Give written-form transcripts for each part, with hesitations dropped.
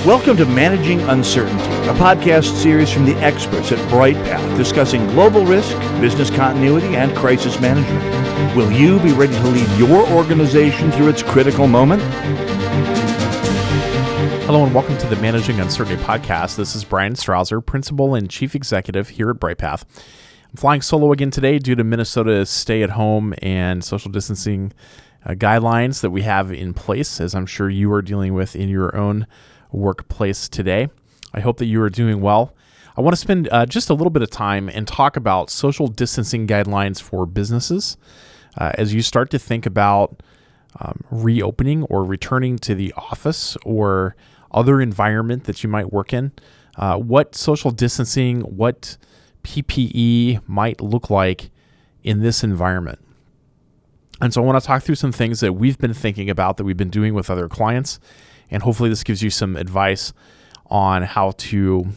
Welcome to Managing Uncertainty, a podcast series from the experts at Bryghtpath discussing global risk, business continuity, and crisis management. Will you be ready to lead your organization through its critical moment? Hello and welcome to the Managing Uncertainty podcast. This is Bryan Strawser, Principal and Chief Executive here at Bryghtpath. I'm flying solo again today due to Minnesota's stay-at-home and social distancing guidelines that we have in place, as I'm sure you are dealing with in your own workplace today. I hope that you are doing well. I want to spend just a little bit of time and talk about social distancing guidelines for businesses as you start to think about reopening or returning to the office or other environment that you might work in. What social distancing, what PPE might look like in this environment. And so I want to talk through some things that we've been thinking about, that we've been doing with other clients. And hopefully this gives you some advice on how to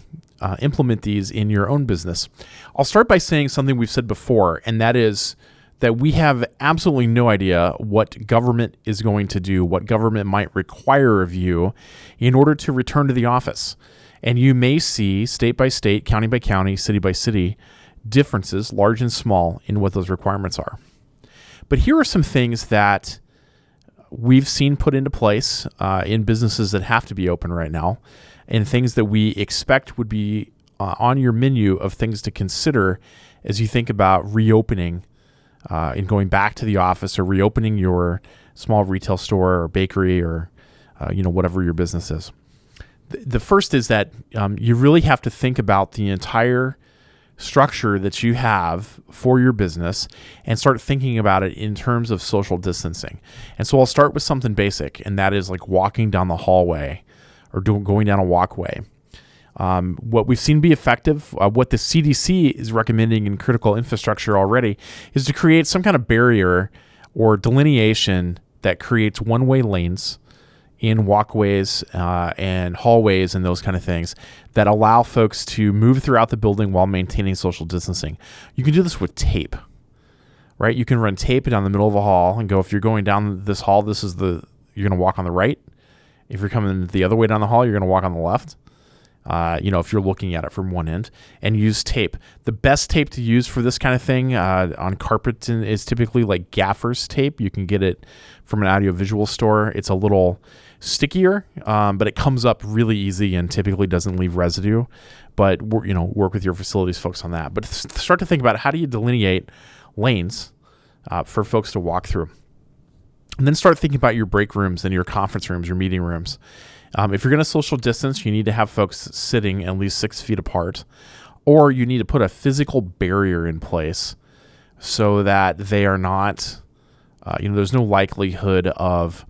implement these in your own business. I'll start by saying something we've said before, and that is that we have absolutely no idea what government is going to do, what government might require of you in order to return to the office. And you may see state by state, county by county, city by city, differences, large and small, in what those requirements are. But here are some things that we've seen put into place in businesses that have to be open right now, and things that we expect would be on your menu of things to consider as you think about reopening and going back to the office or reopening your small retail store or bakery or whatever your business is. The first is that you really have to think about the entire structure that you have for your business and start thinking about it in terms of social distancing. And so I'll start with something basic, and that is like walking down the hallway or going down a walkway. What we've seen be effective, what the CDC is recommending in critical infrastructure already, is to create some kind of barrier or delineation that creates one-way lanes in walkways and hallways and those kind of things that allow folks to move throughout the building while maintaining social distancing. You can do this with tape, right? You can run tape down the middle of a hall and go, if you're going down this hall, you're going to walk on the right. If you're coming the other way down the hall, you're going to walk on the left. If you're looking at it from one end, and use tape. The best tape to use for this kind of thing on carpet is typically like gaffer's tape. You can get it from an audiovisual store. It's a little stickier, but it comes up really easy and typically doesn't leave residue. But work with your facilities folks on that. But start to think about how do you delineate lanes for folks to walk through. And then start thinking about your break rooms and your conference rooms, your meeting rooms. If you're going to social distance, you need to have folks sitting at least 6 feet apart, or you need to put a physical barrier in place so that they are not, there's no likelihood of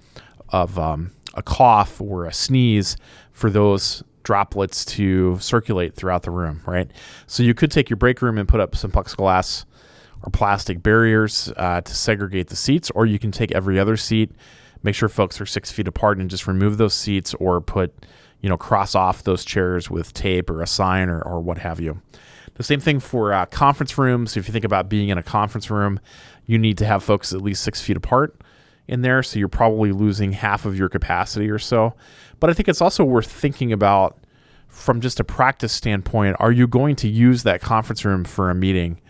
a cough or a sneeze for those droplets to circulate throughout the room, right? So you could take your break room and put up some plexiglass or plastic barriers to segregate the seats, or you can take every other seat, make sure folks are 6 feet apart and just remove those seats, or cross off those chairs with tape or a sign or what have you. The same thing for conference rooms. If you think about being in a conference room, you need to have folks at least 6 feet apart in there. So you're probably losing half of your capacity or so. But I think it's also worth thinking about from just a practice standpoint, are you going to use that conference room for a meeting?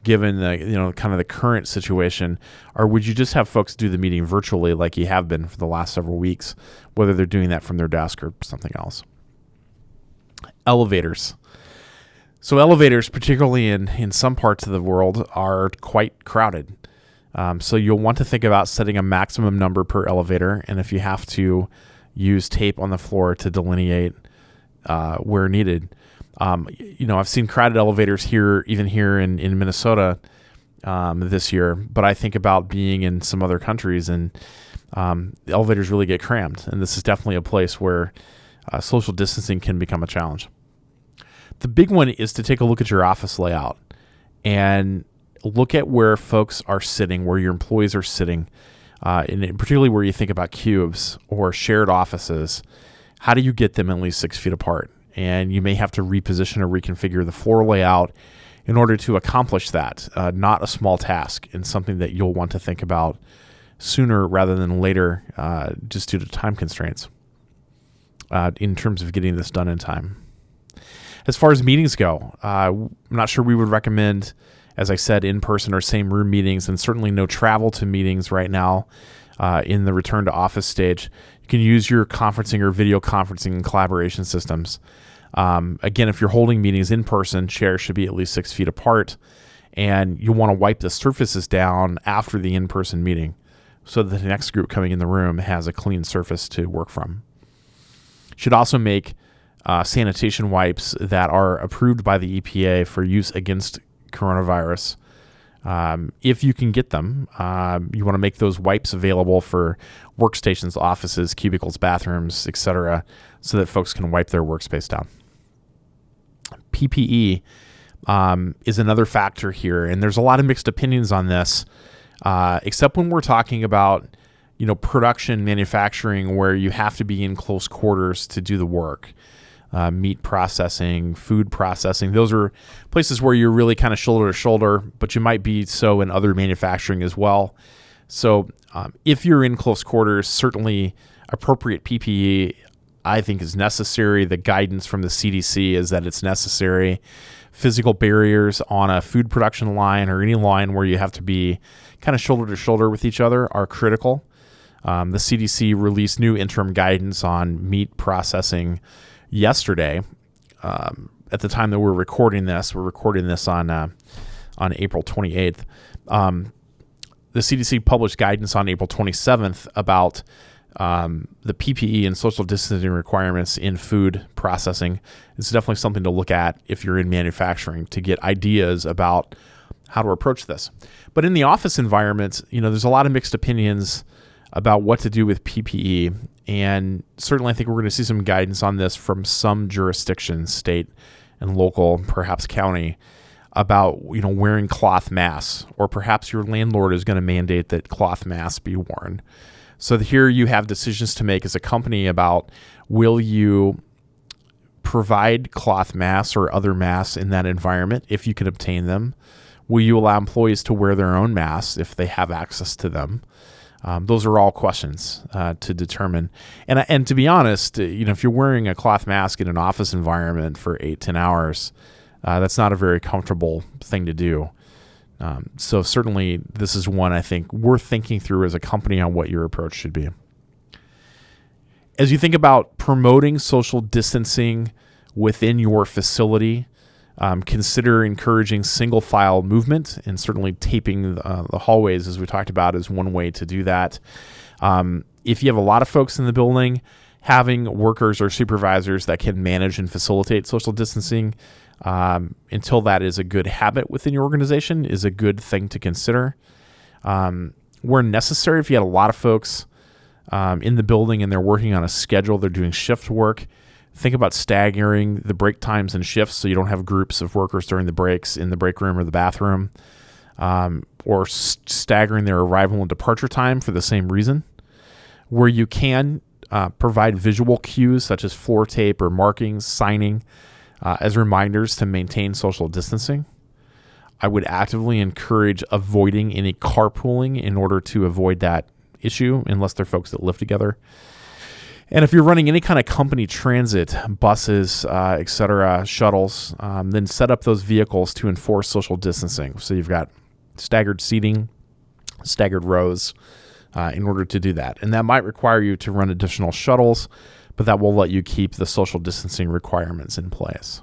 Given the kind of the current situation, or would you just have folks do the meeting virtually like you have been for the last several weeks, whether they're doing that from their desk or something else? Elevators. So elevators, particularly in some parts of the world, are quite crowded. So you'll want to think about setting a maximum number per elevator, and if you have to use tape on the floor to delineate where needed. I've seen crowded elevators even here in Minnesota this year, but I think about being in some other countries and the elevators really get crammed. And this is definitely a place where social distancing can become a challenge. The big one is to take a look at your office layout and look at where folks are sitting, where your employees are sitting, and particularly where you think about cubes or shared offices. How do you get them at least 6 feet apart? And you may have to reposition or reconfigure the floor layout in order to accomplish that. Not a small task, and something that you'll want to think about sooner rather than later, just due to time constraints. in terms of getting this done in time. As far as meetings go, I'm not sure we would recommend, as I said, in-person or same room meetings, and certainly no travel to meetings right now in the return to office stage. You can use your conferencing or video conferencing and collaboration systems. Again, if you're holding meetings in person, chairs should be at least 6 feet apart, and you'll want to wipe the surfaces down after the in-person meeting so that the next group coming in the room has a clean surface to work from. Should also make sanitation wipes that are approved by the EPA for use against coronavirus. If you can get them, you want to make those wipes available for workstations, offices, cubicles, bathrooms, etc., so that folks can wipe their workspace down. PPE is another factor here, and there's a lot of mixed opinions on this, except when we're talking about production, manufacturing, where you have to be in close quarters to do the work. Meat processing, food processing, those are places where you're really kind of shoulder to shoulder, but you might be so in other manufacturing as well. So if you're in close quarters, certainly appropriate PPE, I think, is necessary. The guidance from the CDC is that it's necessary. Physical barriers on a food production line or any line where you have to be kind of shoulder to shoulder with each other are critical. The CDC released new interim guidance on meat processing yesterday. At the time that we're recording this on April 28th. The CDC published guidance on April 27th about the PPE and social distancing requirements in food processing. It's definitely something to look at if you're in manufacturing to get ideas about how to approach this. But in the office environment, there's a lot of mixed opinions about what to do with PPE. And certainly I think we're going to see some guidance on this from some jurisdictions, state and local, perhaps county, about wearing cloth masks, or perhaps your landlord is going to mandate that cloth masks be worn. So here you have decisions to make as a company about, will you provide cloth masks or other masks in that environment if you can obtain them? Will you allow employees to wear their own masks if they have access to them? Those are all questions to determine. And to be honest, if you're wearing a cloth mask in an office environment for 8-10 hours, that's not a very comfortable thing to do. So certainly this is one I think worth thinking through as a company on what your approach should be. As you think about promoting social distancing within your facility, consider encouraging single file movement, and certainly taping the hallways, as we talked about, is one way to do that. If you have a lot of folks in the building, having workers or supervisors that can manage and facilitate social distancing until that is a good habit within your organization is a good thing to consider. Where necessary, if you had a lot of folks in the building and they're working on a schedule, they're doing shift work, think about staggering the break times and shifts so you don't have groups of workers during the breaks in the break room or the bathroom, or staggering their arrival and departure time for the same reason. Where you can, provide visual cues such as floor tape or markings, signing, as reminders to maintain social distancing. I would actively encourage avoiding any carpooling in order to avoid that issue, unless they're folks that live together. And if you're running any kind of company transit, buses, etc., shuttles, then set up those vehicles to enforce social distancing. So you've got staggered seating, staggered rows in order to do that. And that might require you to run additional shuttles, but that will let you keep the social distancing requirements in place.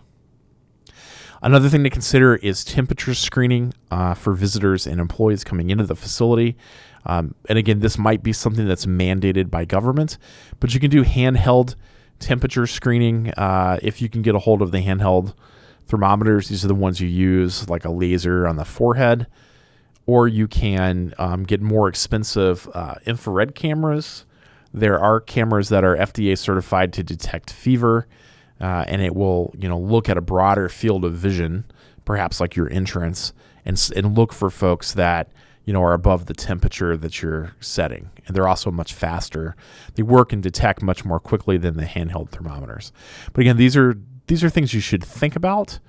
Another thing to consider is temperature screening for visitors and employees coming into the facility. And again, this might be something that's mandated by government, but you can do handheld temperature screening if you can get a hold of the handheld thermometers. These are the ones you use, like a laser on the forehead, or you can get more expensive infrared cameras. There are cameras that are FDA certified to detect fever, and it will look at a broader field of vision, perhaps like your entrance, and look for folks that are above the temperature that you're setting. And they're also much faster. They work and detect much more quickly than the handheld thermometers. But again, these are things you should think about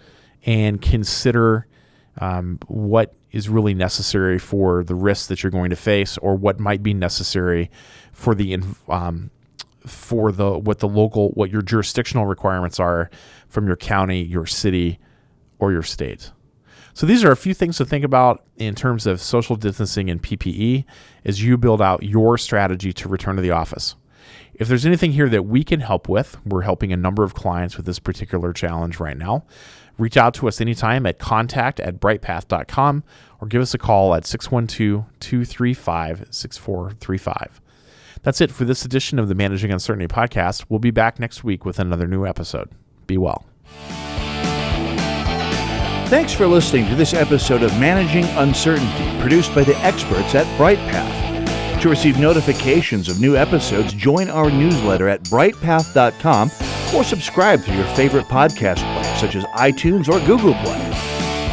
and consider what is really necessary for the risks that you're going to face, or what might be necessary for the for what your jurisdictional requirements are from your county, your city, or your state. So these are a few things to think about in terms of social distancing and PPE as you build out your strategy to return to the office. If there's anything here that we can help with, we're helping a number of clients with this particular challenge right now. Reach out to us anytime at contact@bryghtpath.com or give us a call at 612-235-6435. That's it for this edition of the Managing Uncertainty podcast. We'll be back next week with another new episode. Be well. Thanks for listening to this episode of Managing Uncertainty, produced by the experts at Bryghtpath. To receive notifications of new episodes, join our newsletter at bryghtpath.com or subscribe through your favorite podcast player, such as iTunes or Google Play.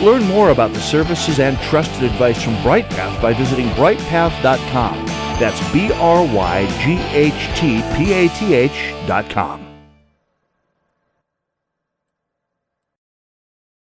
Learn more about the services and trusted advice from Bryghtpath by visiting bryghtpath.com. That's BRYGHTPATH.com.